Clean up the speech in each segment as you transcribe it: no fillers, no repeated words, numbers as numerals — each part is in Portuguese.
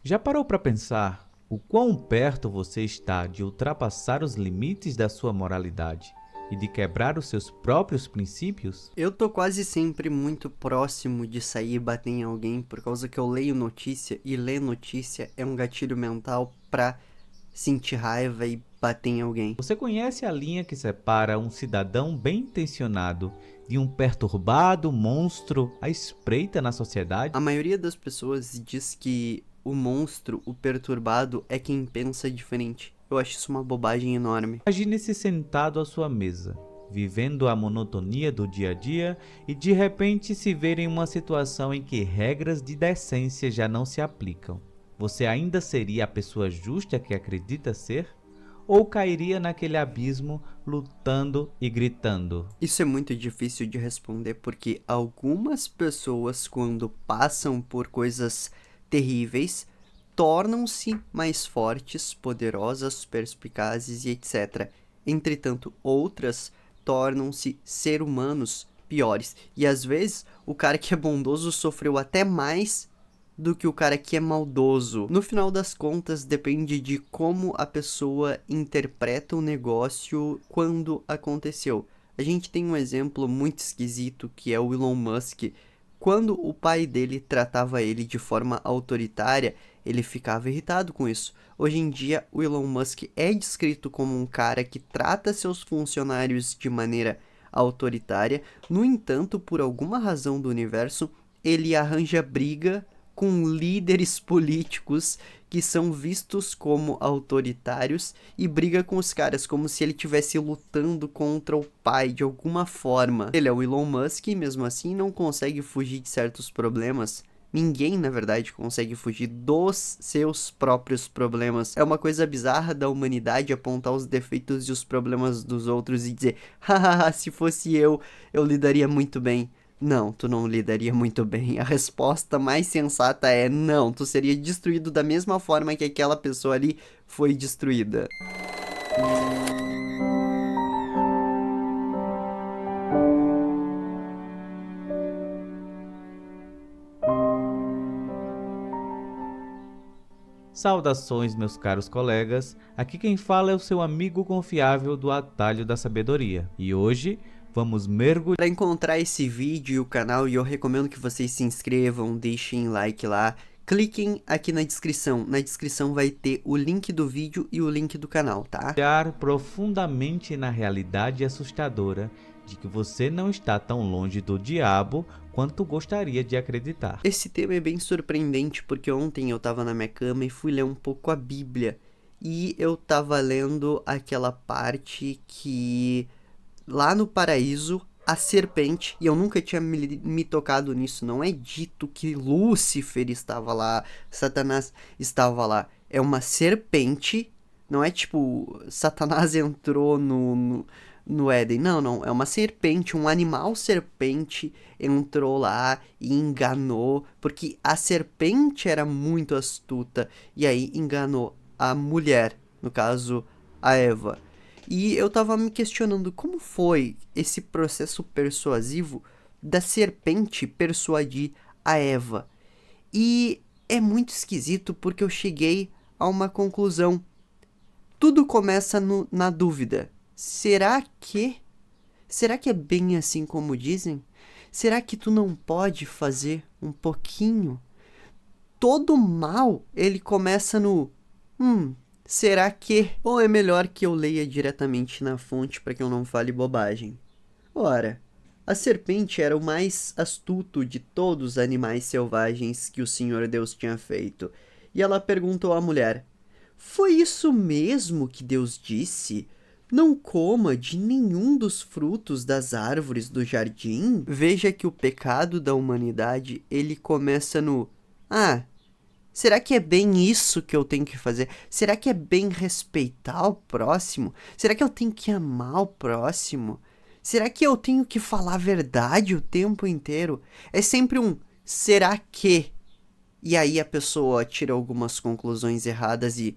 Já parou para pensar o quão perto você está de ultrapassar os limites da sua moralidade e de quebrar os seus próprios princípios? Eu tô quase sempre muito próximo de sair e bater em alguém por causa que eu leio notícia e ler notícia é um gatilho mental pra sentir raiva e bater em alguém. Você conhece a linha que separa um cidadão bem-intencionado de um perturbado monstro à espreita na sociedade? A maioria das pessoas diz que o monstro, o perturbado, é quem pensa diferente. Eu acho isso uma bobagem enorme. Imagine-se sentado à sua mesa, vivendo a monotonia do dia a dia e de repente se ver em uma situação em que regras de decência já não se aplicam. Você ainda seria a pessoa justa que acredita ser? Ou cairia naquele abismo lutando e gritando? Isso é muito difícil de responder porque algumas pessoas, quando passam por coisas terríveis, tornam-se mais fortes, poderosas, perspicazes e etc. Entretanto, outras tornam-se ser humanos piores. E às vezes, o cara que é bondoso sofreu até mais do que o cara que é maldoso. No final das contas, depende de como a pessoa interpreta o negócio quando aconteceu. A gente tem um exemplo muito esquisito que é o Elon Musk. Quando o pai dele tratava ele de forma autoritária, ele ficava irritado com isso. Hoje em dia, o Elon Musk é descrito como um cara que trata seus funcionários de maneira autoritária. No entanto, por alguma razão do universo, ele arranja briga com líderes políticos que são vistos como autoritários e briga com os caras como se ele estivesse lutando contra o pai de alguma forma. Ele é o Elon Musk e mesmo assim não consegue fugir de certos problemas. Ninguém, na verdade, consegue fugir dos seus próprios problemas. É uma coisa bizarra da humanidade apontar os defeitos e os problemas dos outros e dizer: hahaha, se fosse eu lidaria muito bem. Não, tu não lidaria muito bem. A resposta mais sensata é não, tu seria destruído da mesma forma que aquela pessoa ali foi destruída. Saudações, meus caros colegas. Aqui quem fala é o seu amigo confiável do Atalho da Sabedoria. E hoje vamos mergulhar. Para encontrar esse vídeo e o canal, eu recomendo que vocês se inscrevam, deixem like lá, cliquem aqui na descrição. Na descrição vai ter o link do vídeo e o link do canal, tá? Profundamente na realidade assustadora de que você não está tão longe do diabo quanto gostaria de acreditar. Esse tema é bem surpreendente porque ontem eu tava na minha cama e fui ler um pouco a Bíblia. E eu tava lendo aquela parte que lá no paraíso a serpente, e eu nunca tinha me tocado nisso, não é dito que Lúcifer estava lá, Satanás estava lá. É uma serpente, não é tipo Satanás entrou no Éden. Não, não. É uma serpente, um animal serpente entrou lá e enganou, porque a serpente era muito astuta e aí enganou a mulher, no caso, a Eva. E eu tava me questionando como foi esse processo persuasivo da serpente persuadir a Eva. E é muito esquisito porque eu cheguei a uma conclusão. Tudo começa na dúvida. Será que? Será que é bem assim como dizem? Será que tu não pode fazer um pouquinho? Todo mal, ele começa no será que? Ou é melhor que eu leia diretamente na fonte para que eu não fale bobagem? Ora, a serpente era o mais astuto de todos os animais selvagens que o Senhor Deus tinha feito. E ela perguntou à mulher: foi isso mesmo que Deus disse? Não coma de nenhum dos frutos das árvores do jardim? Veja que o pecado da humanidade, ele começa no: ah, será que é bem isso que eu tenho que fazer? Será que é bem respeitar o próximo? Será que eu tenho que amar o próximo? Será que eu tenho que falar a verdade o tempo inteiro? É sempre um será que? E aí a pessoa tira algumas conclusões erradas e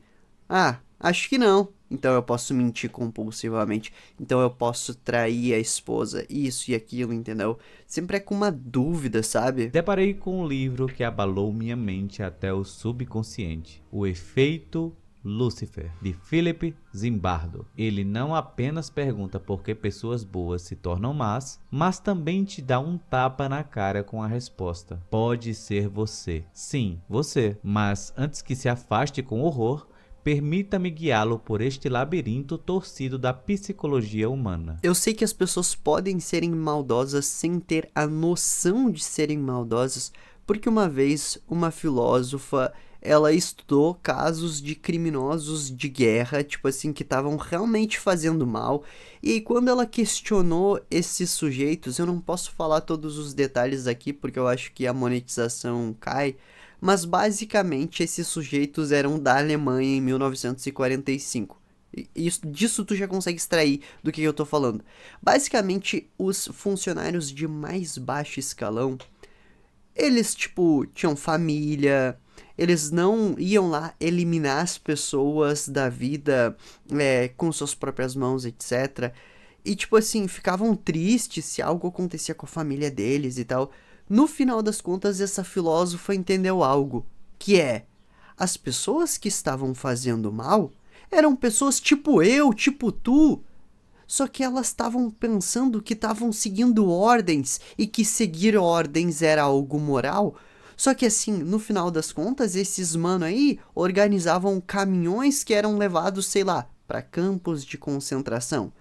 acho que não. então eu posso mentir compulsivamente, então eu posso trair a esposa, isso e aquilo, entendeu? Sempre é com uma dúvida, sabe? Deparei com um livro que abalou minha mente até o subconsciente, O Efeito Lúcifer, de Philip Zimbardo. Ele não apenas pergunta por que pessoas boas se tornam más, mas também te dá um tapa na cara com a resposta. Pode ser você. Sim, você. Mas antes que se afaste com horror, permita-me guiá-lo por este labirinto torcido da psicologia humana. Eu sei que as pessoas podem serem maldosas sem ter a noção de serem maldosas, porque uma vez uma filósofa, ela estudou casos de criminosos de guerra, tipo assim, que estavam realmente fazendo mal, e aí, quando ela questionou esses sujeitos, eu não posso falar todos os detalhes aqui, porque eu acho que a monetização cai, mas basicamente esses sujeitos eram da Alemanha em 1945. Disso tu já consegue extrair do que eu tô falando. Basicamente, os funcionários de mais baixo escalão, eles, tipo, tinham família, eles não iam lá eliminar as pessoas da vida com suas próprias mãos, etc. E, tipo assim, ficavam tristes se algo acontecia com a família deles e tal. No final das contas, essa filósofa entendeu algo, que é, as pessoas que estavam fazendo mal eram pessoas tipo eu, tipo tu, só que elas estavam pensando que estavam seguindo ordens e que seguir ordens era algo moral. Só que assim, no final das contas, esses mano aí organizavam caminhões que eram levados, sei lá, para campos de concentração.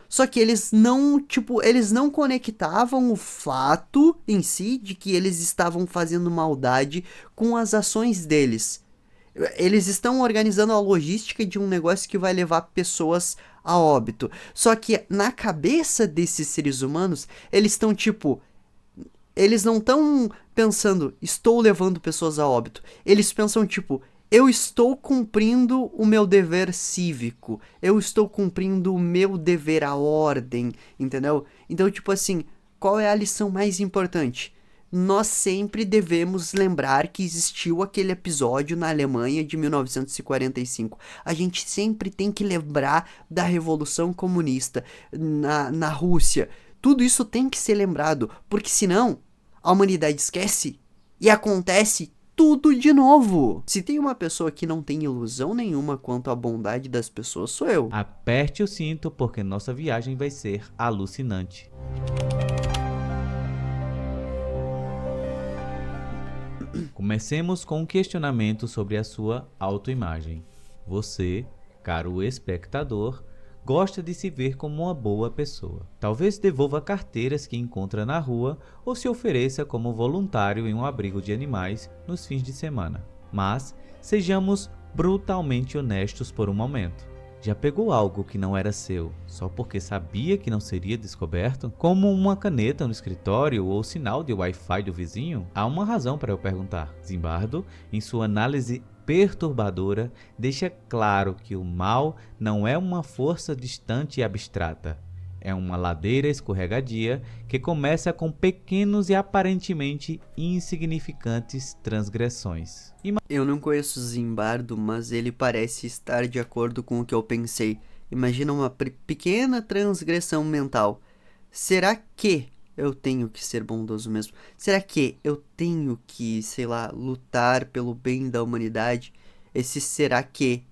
Só que eles não, tipo, eles não conectavam o fato em si de que eles estavam fazendo maldade com as ações deles. Eles estão organizando a logística de um negócio que vai levar pessoas a óbito. Só que na cabeça desses seres humanos, eles estão tipo, eles não estão pensando, estou levando pessoas a óbito. Eles pensam tipo, eu estou cumprindo o meu dever cívico. Eu estou cumprindo o meu dever à ordem, entendeu? Então, tipo assim, qual é a lição mais importante? Nós sempre devemos lembrar que existiu aquele episódio na Alemanha de 1945. A gente sempre tem que lembrar da Revolução Comunista na Rússia. Tudo isso tem que ser lembrado, porque senão a humanidade esquece e acontece tudo de novo. Se tem uma pessoa que não tem ilusão nenhuma quanto à bondade das pessoas, sou eu. Aperte o cinto porque nossa viagem vai ser alucinante. Comecemos com um questionamento sobre a sua autoimagem. Você, caro espectador, gosta de se ver como uma boa pessoa. Talvez devolva carteiras que encontra na rua ou se ofereça como voluntário em um abrigo de animais nos fins de semana. Mas sejamos brutalmente honestos por um momento. Já pegou algo que não era seu só porque sabia que não seria descoberto? Como uma caneta no escritório ou sinal de Wi-Fi do vizinho? Há uma razão para eu perguntar. Zimbardo, em sua análise perturbadora, deixa claro que o mal não é uma força distante e abstrata. É uma ladeira escorregadia que começa com pequenos e aparentemente insignificantes transgressões. Eu não conheço Zimbardo, mas ele parece estar de acordo com o que eu pensei. Imagina uma pequena transgressão mental. Será que eu tenho que ser bondoso mesmo? Será que eu tenho que, sei lá, lutar pelo bem da humanidade? Esse será que?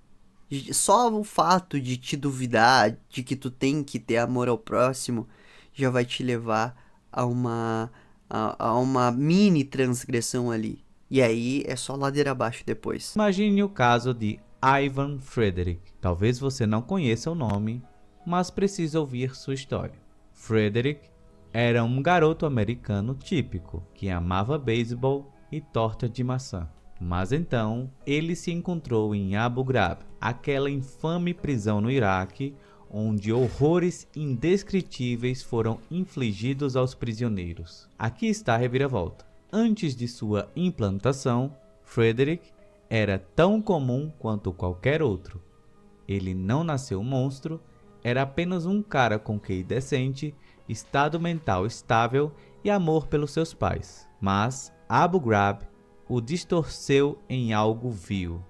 Só o fato de te duvidar de que tu tem que ter amor ao próximo já vai te levar a uma mini transgressão ali. E aí é só ladeira abaixo depois. Imagine o caso de Ivan Frederick. Talvez você não conheça o nome, mas precisa ouvir sua história. Frederick era um garoto americano típico que amava beisebol e torta de maçã. Mas então ele se encontrou em Abu Ghraib, aquela infame prisão no Iraque, onde horrores indescritíveis foram infligidos aos prisioneiros. Aqui está a reviravolta. Antes de sua implantação, Frederick era tão comum quanto qualquer outro. Ele não nasceu monstro, era apenas um cara com QI decente, estado mental estável e amor pelos seus pais. Mas Abu Ghraib o distorceu em algo vil.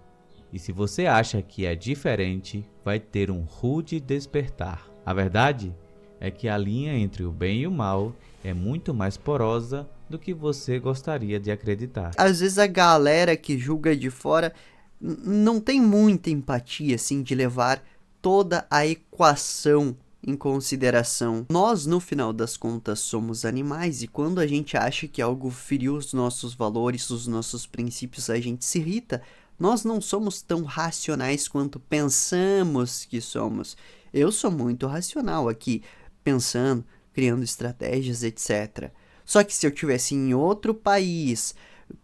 E se você acha que é diferente, vai ter um rude despertar. A verdade é que a linha entre o bem e o mal é muito mais porosa do que você gostaria de acreditar. Às vezes a galera que julga de fora não tem muita empatia, assim, de levar toda a equação em consideração. Nós, no final das contas, somos animais e quando a gente acha que algo feriu os nossos valores, os nossos princípios, a gente se irrita. Nós não somos tão racionais quanto pensamos que somos. Eu sou muito racional aqui, pensando, criando estratégias, etc. Só que se eu tivesse em outro país,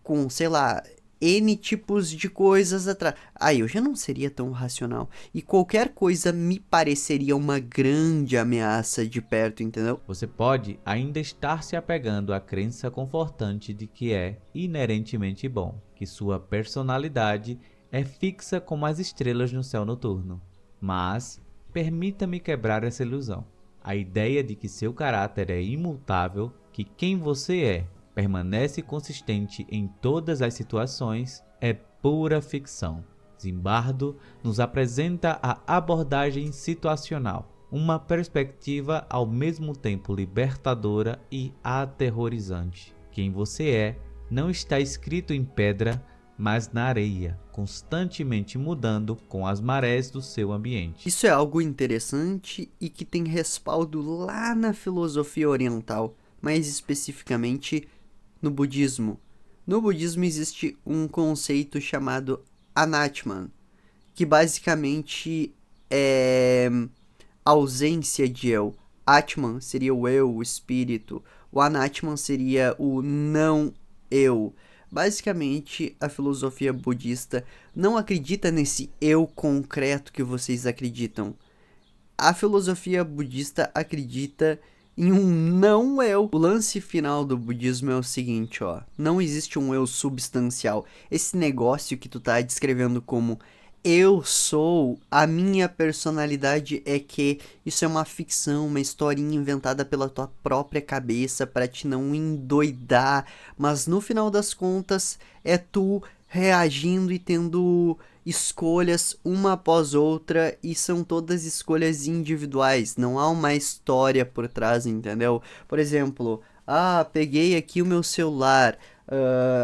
com, sei lá, N tipos de coisas atrás, aí eu já não seria tão racional. E qualquer coisa me pareceria uma grande ameaça de perto, entendeu? Você pode ainda estar se apegando à crença confortante de que é inerentemente bom, que sua personalidade é fixa como as estrelas no céu noturno. Mas permita-me quebrar essa ilusão. A ideia de que seu caráter é imutável, que quem você é permanece consistente em todas as situações, é pura ficção. Zimbardo nos apresenta a abordagem situacional, uma perspectiva ao mesmo tempo libertadora e aterrorizante. Quem você é não está escrito em pedra, mas na areia, constantemente mudando com as marés do seu ambiente. Isso é algo interessante e que tem respaldo lá na filosofia oriental, mais especificamente no budismo. No budismo existe um conceito chamado Anatman, que basicamente é ausência de eu. Atman seria o eu, o espírito. O Anatman seria o não eu. Basicamente, a filosofia budista não acredita nesse eu concreto que vocês acreditam. A filosofia budista acredita em um não eu. O lance final do budismo é o seguinte, ó. Não existe um eu substancial. Esse negócio que tu tá descrevendo como eu sou, a minha personalidade é que isso é uma ficção, uma historinha inventada pela tua própria cabeça para te não endoidar, mas no final das contas é tu reagindo e tendo escolhas uma após outra e são todas escolhas individuais, não há uma história por trás, entendeu? Por exemplo, peguei aqui o meu celular,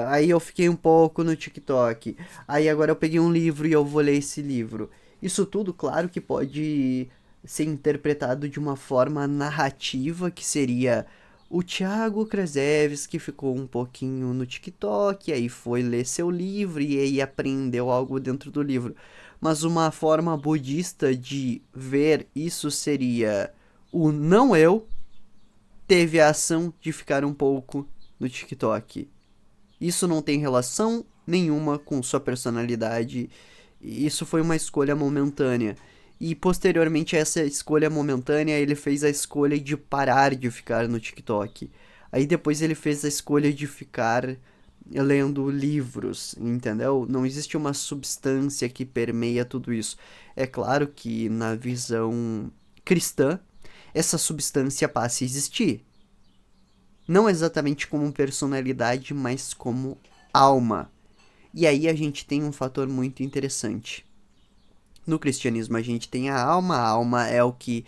aí eu fiquei um pouco no TikTok, aí agora eu peguei um livro e eu vou ler esse livro. Isso tudo, claro que pode ser interpretado de uma forma narrativa, que seria o Thiago Krasevski ficou um pouquinho no TikTok, aí foi ler seu livro e aí aprendeu algo dentro do livro. Mas uma forma budista de ver isso seria o não eu teve a ação de ficar um pouco no TikTok. Isso não tem relação nenhuma com sua personalidade. Isso foi uma escolha momentânea. E posteriormente a essa escolha momentânea, ele fez a escolha de parar de ficar no TikTok. Aí depois ele fez a escolha de ficar lendo livros, entendeu? Não existe uma substância que permeia tudo isso. É claro que na visão cristã, essa substância passa a existir. Não exatamente como personalidade, mas como alma. E aí a gente tem um fator muito interessante. No cristianismo a gente tem a alma é o que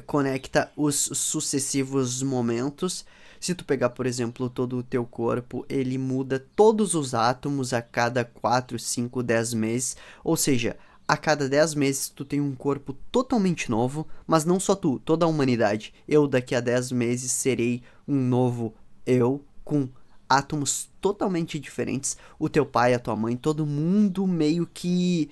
conecta os sucessivos momentos. Se tu pegar, por exemplo, todo o teu corpo, ele muda todos os átomos a cada 4, 5, 10 meses, ou seja, a cada 10 meses tu tem um corpo totalmente novo, mas não só tu, toda a humanidade. Eu daqui a 10 meses serei um novo eu, com átomos totalmente diferentes. O teu pai, a tua mãe, todo mundo meio que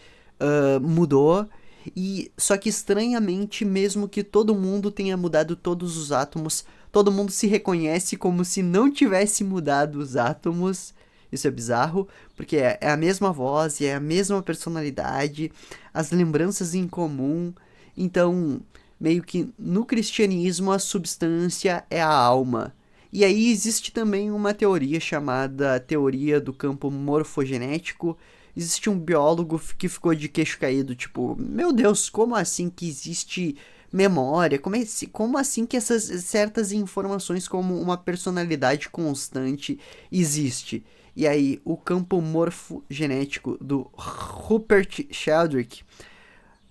mudou. E só que estranhamente, mesmo que todo mundo tenha mudado todos os átomos, todo mundo se reconhece como se não tivesse mudado os átomos. Isso é bizarro, porque é a mesma voz, é a mesma personalidade, as lembranças em comum. Então, meio que no cristianismo a substância é a alma. E aí existe também uma teoria chamada teoria do campo morfogenético. Existe um biólogo que ficou de queixo caído, tipo, meu Deus, como assim que existe memória? Como assim que essas certas informações como uma personalidade constante existe? E aí, o campo morfogenético do Rupert Sheldrake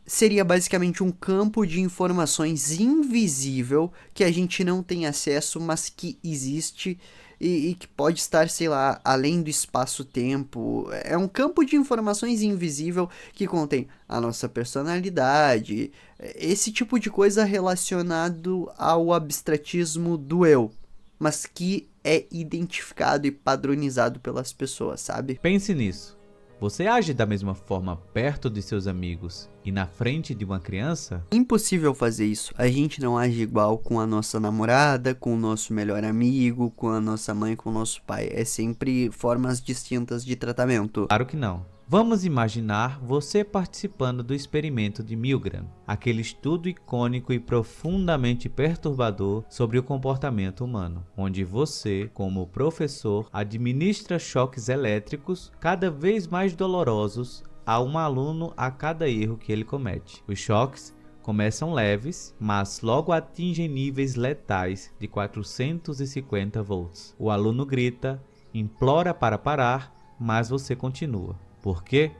seria basicamente um campo de informações invisível que a gente não tem acesso, mas que existe e que pode estar, sei lá, além do espaço-tempo. É um campo de informações invisível que contém a nossa personalidade, esse tipo de coisa relacionado ao abstratismo do eu, mas que é identificado e padronizado pelas pessoas, sabe? Pense nisso. Você age da mesma forma perto de seus amigos e na frente de uma criança? Impossível fazer isso. A gente não age igual com a nossa namorada, com o nosso melhor amigo, com a nossa mãe, com o nosso pai. É sempre formas distintas de tratamento. Claro que não. Vamos imaginar você participando do experimento de Milgram, aquele estudo icônico e profundamente perturbador sobre o comportamento humano, onde você, como professor, administra choques elétricos cada vez mais dolorosos a um aluno a cada erro que ele comete. Os choques começam leves, mas logo atingem níveis letais de 450 volts. O aluno grita, implora para parar, mas você continua. Por quê?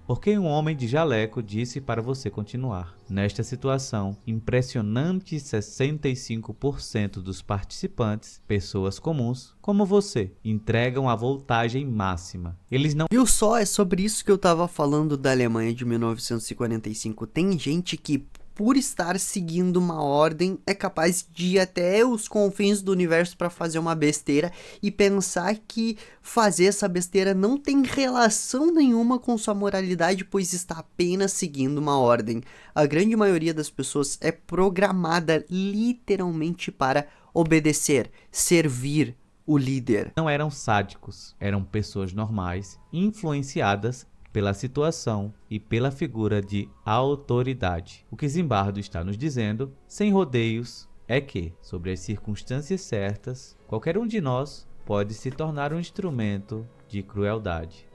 Porque um homem de jaleco disse para você continuar. Nesta situação, impressionantes 65% dos participantes, pessoas comuns, como você, entregam a voltagem máxima. Eles não... Viu só? É sobre isso que eu tava falando da Alemanha de 1945. Tem gente que, por estar seguindo uma ordem, é capaz de ir até os confins do universo para fazer uma besteira e pensar que fazer essa besteira não tem relação nenhuma com sua moralidade, pois está apenas seguindo uma ordem. A grande maioria das pessoas é programada literalmente para obedecer, servir o líder. Não eram sádicos, eram pessoas normais, influenciadas pela situação e pela figura de autoridade. O que Zimbardo está nos dizendo, sem rodeios, é que, sobre as circunstâncias certas, qualquer um de nós pode se tornar um instrumento de crueldade.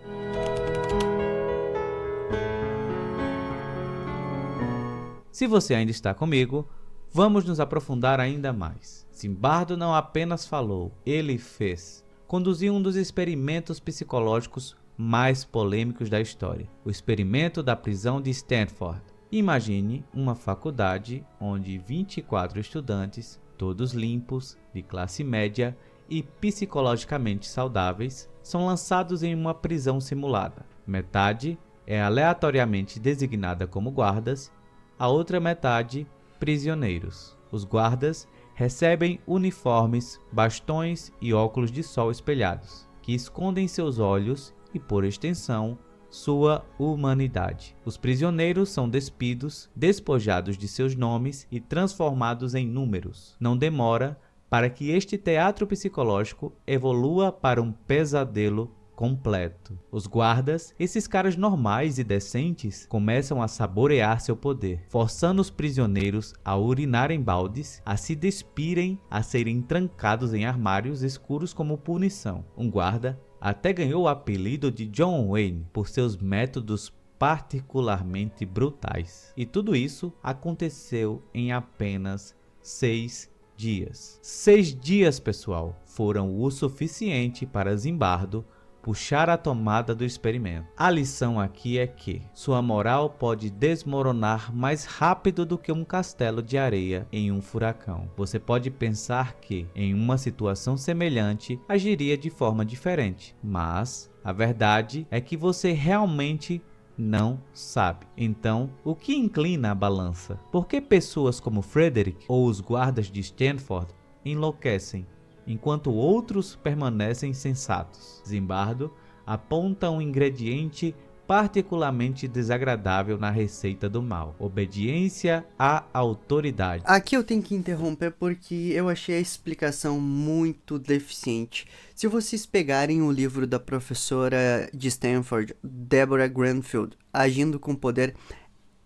Se você ainda está comigo, vamos nos aprofundar ainda mais. Zimbardo não apenas falou, ele fez. Conduziu um dos experimentos psicológicos mais polêmicos da história, o experimento da prisão de Stanford. Imagine uma faculdade onde 24 estudantes, todos limpos, de classe média e psicologicamente saudáveis, são lançados em uma prisão simulada. Metade é aleatoriamente designada como guardas, a outra metade prisioneiros. Os guardas recebem uniformes, bastões e óculos de sol espelhados, que escondem seus olhos e, por extensão, sua humanidade. Os prisioneiros são despidos, despojados de seus nomes e transformados em números. Não demora para que este teatro psicológico evolua para um pesadelo completo. Os guardas, esses caras normais e decentes, começam a saborear seu poder, forçando os prisioneiros a urinar em baldes, a se despirem, a serem trancados em armários escuros como punição. Um guarda até ganhou o apelido de John Wayne por seus métodos particularmente brutais. E tudo isso aconteceu em apenas 6 dias. 6 dias, pessoal, foram o suficiente para Zimbardo puxar a tomada do experimento. A lição aqui é que sua moral pode desmoronar mais rápido do que um castelo de areia em um furacão. Você pode pensar que, em uma situação semelhante, agiria de forma diferente, mas a verdade é que você realmente não sabe. Então, o que inclina a balança? Por que pessoas como Frederick ou os guardas de Stanford enlouquecem, enquanto outros permanecem sensatos? Zimbardo aponta um ingrediente particularmente desagradável na receita do mal: obediência à autoridade. Aqui eu tenho que interromper porque eu achei a explicação muito deficiente. Se vocês pegarem o livro da professora de Stanford, Deborah Granfield, Agindo com Poder,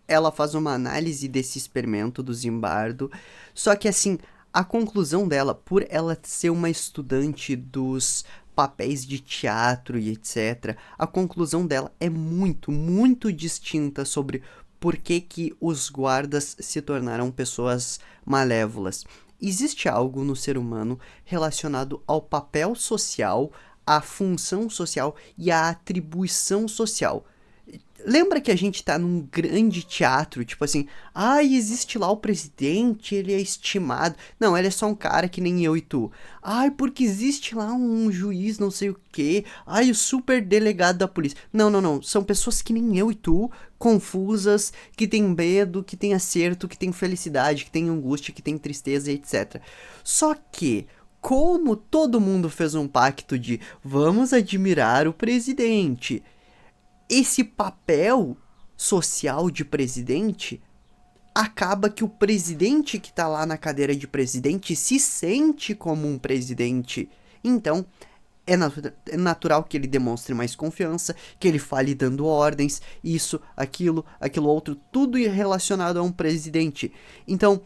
ela faz uma análise desse experimento do Zimbardo, só que assim, a conclusão dela, por ela ser uma estudante dos papéis de teatro e etc., a conclusão dela é muito, muito distinta sobre por que os guardas se tornaram pessoas malévolas. Existe algo no ser humano relacionado ao papel social, a função social e a atribuição social. Lembra que a gente tá num grande teatro, tipo assim, existe lá o presidente, ele é estimado. Não, ele é só um cara que nem eu e tu. Porque existe lá um juiz não sei o quê. O super delegado da polícia. Não, são pessoas que nem eu e tu, confusas, que tem medo, que tem acerto, que tem felicidade, que tem angústia, que tem tristeza, etc. Só que, como todo mundo fez um pacto de vamos admirar o presidente, esse papel social de presidente acaba que o presidente que tá lá na cadeira de presidente se sente como um presidente. Então, é natural que ele demonstre mais confiança, que ele fale dando ordens, isso, aquilo outro, tudo relacionado a um presidente. Então,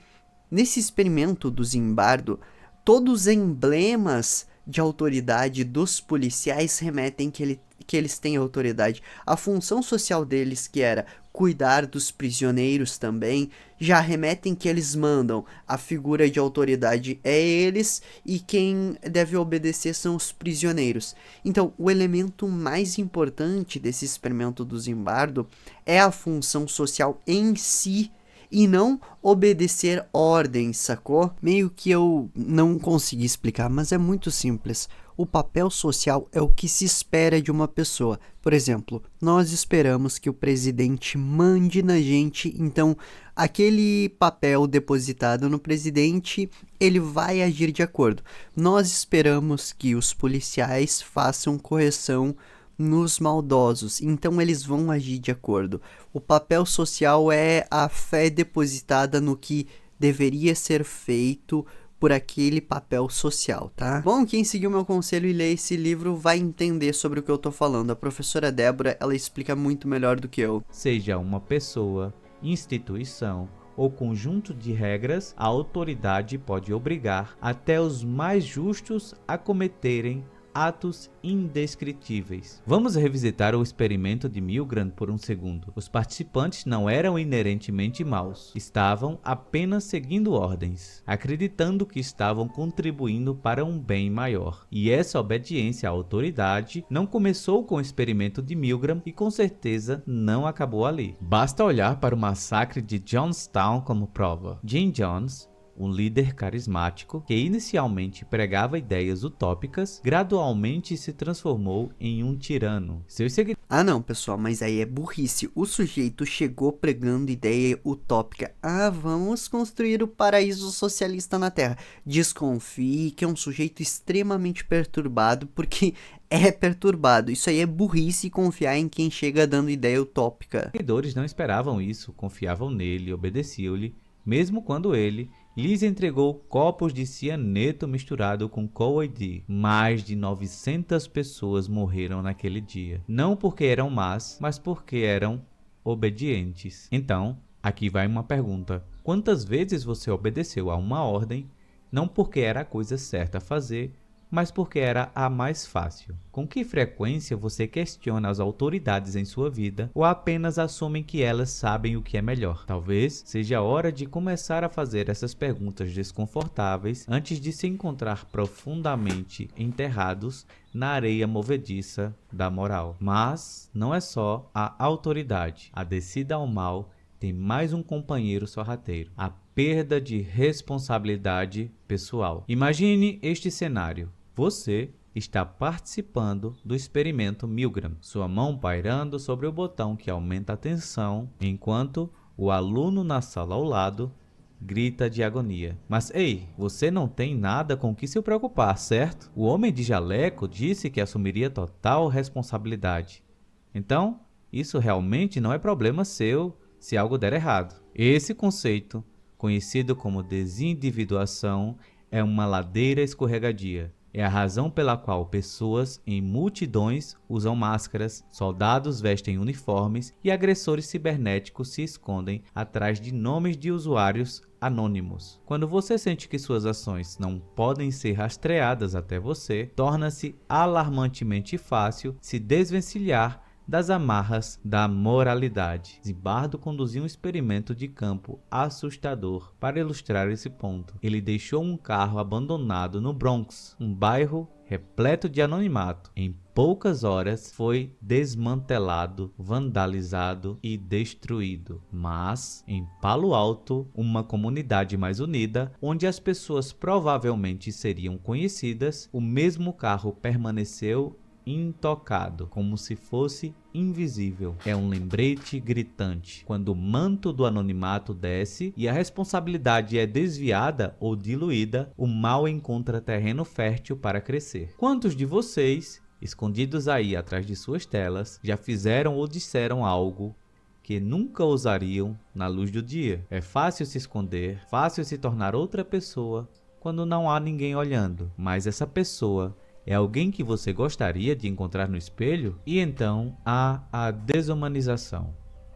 nesse experimento do Zimbardo, todos os emblemas de autoridade dos policiais remetem que eles têm autoridade. A função social deles, que era cuidar dos prisioneiros também, já remetem que eles mandam. A figura de autoridade é eles e quem deve obedecer são os prisioneiros. Então, o elemento mais importante desse experimento do Zimbardo é a função social em si, e não obedecer ordens, sacou? Meio que eu não consegui explicar, mas é muito simples. O papel social é o que se espera de uma pessoa. Por exemplo, nós esperamos que o presidente mande na gente, então aquele papel depositado no presidente, ele vai agir de acordo. Nós esperamos que os policiais façam correção nos maldosos, então eles vão agir de acordo. O papel social é a fé depositada no que deveria ser feito por aquele papel social, tá? Bom, quem seguiu meu conselho e lê esse livro vai entender sobre o que eu tô falando. A professora Débora, ela explica muito melhor do que eu. Seja uma pessoa, instituição ou conjunto de regras, a autoridade pode obrigar até os mais justos a cometerem atos indescritíveis. Vamos revisitar o experimento de Milgram por um segundo. Os participantes não eram inerentemente maus, estavam apenas seguindo ordens, acreditando que estavam contribuindo para um bem maior. E essa obediência à autoridade não começou com o experimento de Milgram e com certeza não acabou ali. Basta olhar para o massacre de Jonestown como prova. Jim Jones, um líder carismático que inicialmente pregava ideias utópicas, gradualmente se transformou em um tirano. Seus seguidores... Não, pessoal, mas aí é burrice. O sujeito chegou pregando ideia utópica. Vamos construir o paraíso socialista na Terra. Desconfie que é um sujeito extremamente perturbado, porque é perturbado. Isso aí é burrice confiar em quem chega dando ideia utópica. Os seguidores não esperavam isso, confiavam nele, obedeciam-lhe, mesmo quando ele lhes entregou copos de cianeto misturado com Cold. Mais de 900 pessoas morreram naquele dia. Não porque eram más, mas porque eram obedientes. Então, aqui vai uma pergunta. Quantas vezes você obedeceu a uma ordem, não porque era a coisa certa a fazer, mas porque era a mais fácil? Com que frequência você questiona as autoridades em sua vida ou apenas assumem que elas sabem o que é melhor? Talvez seja a hora de começar a fazer essas perguntas desconfortáveis antes de se encontrar profundamente enterrados na areia movediça da moral. Mas não é só a autoridade. A descida ao mal tem mais um companheiro sorrateiro: a perda de responsabilidade pessoal. Imagine este cenário. Você está participando do experimento Milgram, sua mão pairando sobre o botão que aumenta a tensão, enquanto o aluno na sala ao lado grita de agonia. Mas ei, você não tem nada com que se preocupar, certo? O homem de jaleco disse que assumiria total responsabilidade. Então, isso realmente não é problema seu se algo der errado. Esse conceito, conhecido como desindividuação, é uma ladeira escorregadia. É a razão pela qual pessoas em multidões usam máscaras, soldados vestem uniformes e agressores cibernéticos se escondem atrás de nomes de usuários anônimos. Quando você sente que suas ações não podem ser rastreadas até você, torna-se alarmantemente fácil se desvencilhar das amarras da moralidade. Zimbardo conduziu um experimento de campo assustador para ilustrar esse ponto. Ele deixou um carro abandonado no Bronx, um bairro repleto de anonimato. Em poucas horas foi desmantelado, vandalizado e destruído. Mas, em Palo Alto, uma comunidade mais unida, onde as pessoas provavelmente seriam conhecidas, o mesmo carro permaneceu intocado, como se fosse invisível. É um lembrete gritante. Quando o manto do anonimato desce e a responsabilidade é desviada ou diluída, o mal encontra terreno fértil para crescer. Quantos de vocês, escondidos aí atrás de suas telas, já fizeram ou disseram algo que nunca ousariam na luz do dia? É fácil se esconder, fácil se tornar outra pessoa quando não há ninguém olhando, mas essa pessoa é alguém que você gostaria de encontrar no espelho? E então há a desumanização,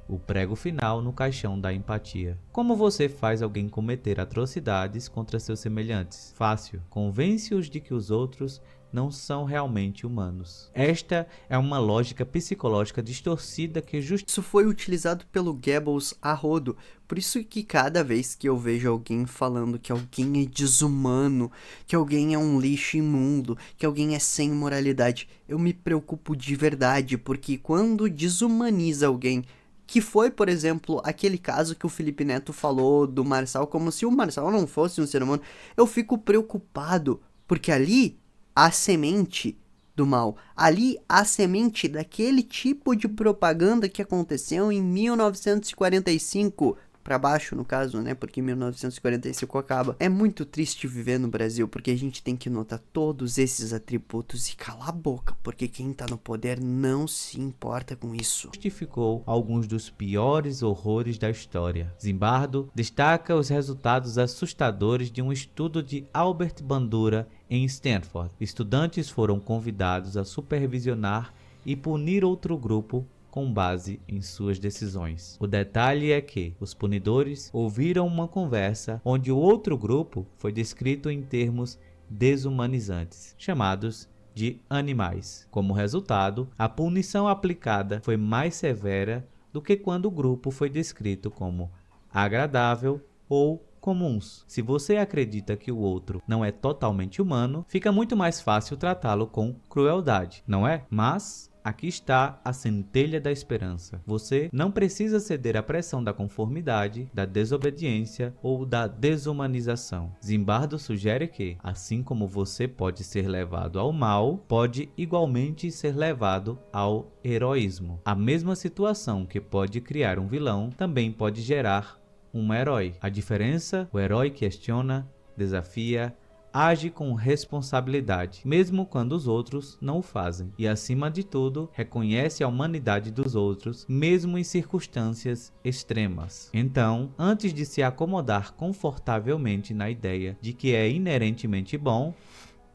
o prego final no caixão da empatia. Como você faz alguém cometer atrocidades contra seus semelhantes? Fácil. Convence-os de que os outros não são realmente humanos. Esta é uma lógica psicológica distorcida que Isso foi utilizado pelo Goebbels a rodo. Por isso que cada vez que eu vejo alguém falando que alguém é desumano, que alguém é um lixo imundo, que alguém é sem moralidade, eu me preocupo de verdade, porque quando desumaniza alguém, que foi, por exemplo, aquele caso que o Felipe Neto falou do Marçal, como se o Marçal não fosse um ser humano, eu fico preocupado, porque ali a semente do mal. Ali, a semente daquele tipo de propaganda que aconteceu em 1945, para baixo no caso, né, porque 1945 acaba. É muito triste viver no Brasil, porque a gente tem que notar todos esses atributos e calar a boca, porque quem tá no poder não se importa com isso. Justificou alguns dos piores horrores da história. Zimbardo destaca os resultados assustadores de um estudo de Albert Bandura em Stanford. Estudantes foram convidados a supervisionar e punir outro grupo com base em suas decisões. O detalhe é que os punidores ouviram uma conversa onde o outro grupo foi descrito em termos desumanizantes, chamados de animais. Como resultado, a punição aplicada foi mais severa do que quando o grupo foi descrito como agradável ou comuns. Se você acredita que o outro não é totalmente humano, fica muito mais fácil tratá-lo com crueldade, não é? Mas aqui está a centelha da esperança. Você não precisa ceder à pressão da conformidade, da desobediência ou da desumanização. Zimbardo sugere que, assim como você pode ser levado ao mal, pode igualmente ser levado ao heroísmo. A mesma situação que pode criar um vilão também pode gerar um herói. A diferença, o herói questiona, desafia, age com responsabilidade, mesmo quando os outros não o fazem. E, acima de tudo, reconhece a humanidade dos outros, mesmo em circunstâncias extremas. Então, antes de se acomodar confortavelmente na ideia de que é inerentemente bom,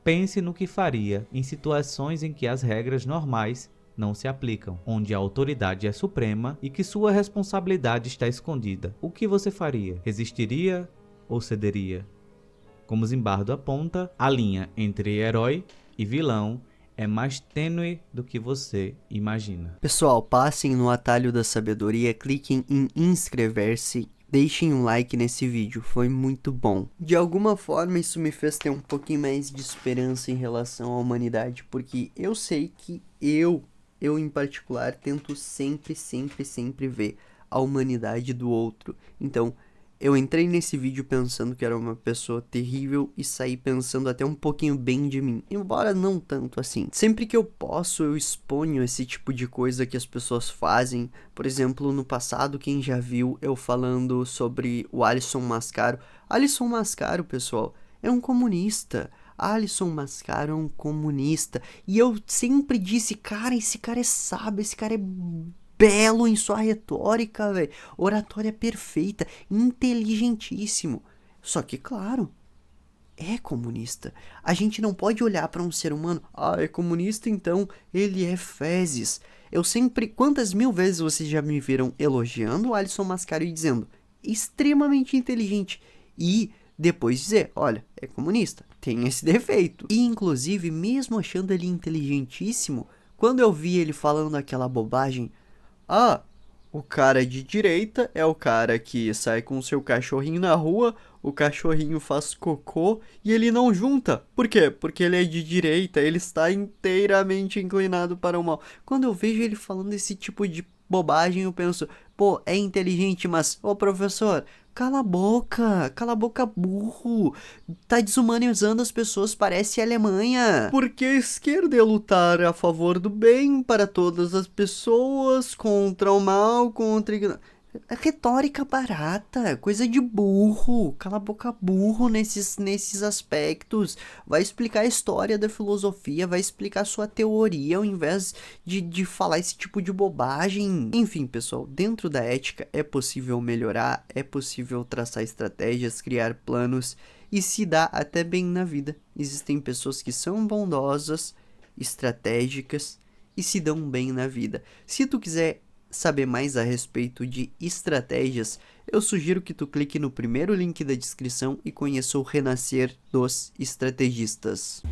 pense no que faria em situações em que as regras normais não se aplicam, onde a autoridade é suprema e que sua responsabilidade está escondida. O que você faria? Resistiria ou cederia? Como Zimbardo aponta, a linha entre herói e vilão é mais tênue do que você imagina. Pessoal, passem no atalho da sabedoria, cliquem em inscrever-se, deixem um like nesse vídeo, foi muito bom. De alguma forma isso me fez ter um pouquinho mais de esperança em relação à humanidade, porque eu sei que eu em particular tento sempre ver a humanidade do outro. Então, eu entrei nesse vídeo pensando que era uma pessoa terrível e saí pensando até um pouquinho bem de mim, embora não tanto assim. Sempre que eu posso, eu exponho esse tipo de coisa que as pessoas fazem. Por exemplo, no passado, quem já viu eu falando sobre o Alisson Mascaro. Alisson Mascaro, pessoal, é um comunista. Alisson Mascaro é um comunista. E eu sempre disse, cara, esse cara é sábio, esse cara é belo em sua retórica, velho. Oratória perfeita, inteligentíssimo. Só que, claro, é comunista. A gente não pode olhar para um ser humano, é comunista, então ele é fezes. Eu sempre, quantas mil vezes vocês já me viram elogiando o Alisson Mascaro e dizendo, extremamente inteligente. E depois dizer, olha, é comunista, tem esse defeito. E inclusive, mesmo achando ele inteligentíssimo, Quando eu vi ele falando aquela bobagem, ah, o cara de direita é o cara que sai com o seu cachorrinho na rua, o cachorrinho faz cocô e ele não junta. Por quê? Porque ele é de direita, ele está inteiramente inclinado para o mal. Quando eu vejo ele falando esse tipo de bobagem, eu penso, pô, é inteligente, mas, ô professor, cala a boca, burro. Tá desumanizando as pessoas, parece a Alemanha. Porque a esquerda é lutar a favor do bem para todas as pessoas, contra o mal, contra a retórica barata, coisa de burro. Cala a boca, burro, nesses aspectos. Vai explicar a história da filosofia, vai explicar sua teoria ao invés de falar esse tipo de bobagem. Enfim, pessoal, dentro da ética é possível melhorar, é possível traçar estratégias, criar planos e se dar até bem na vida. Existem pessoas que são bondosas, estratégicas e se dão bem na vida. Se tu quiser saber mais a respeito de estratégias, eu sugiro que tu clique no primeiro link da descrição e conheça o Renascer dos Estrategistas.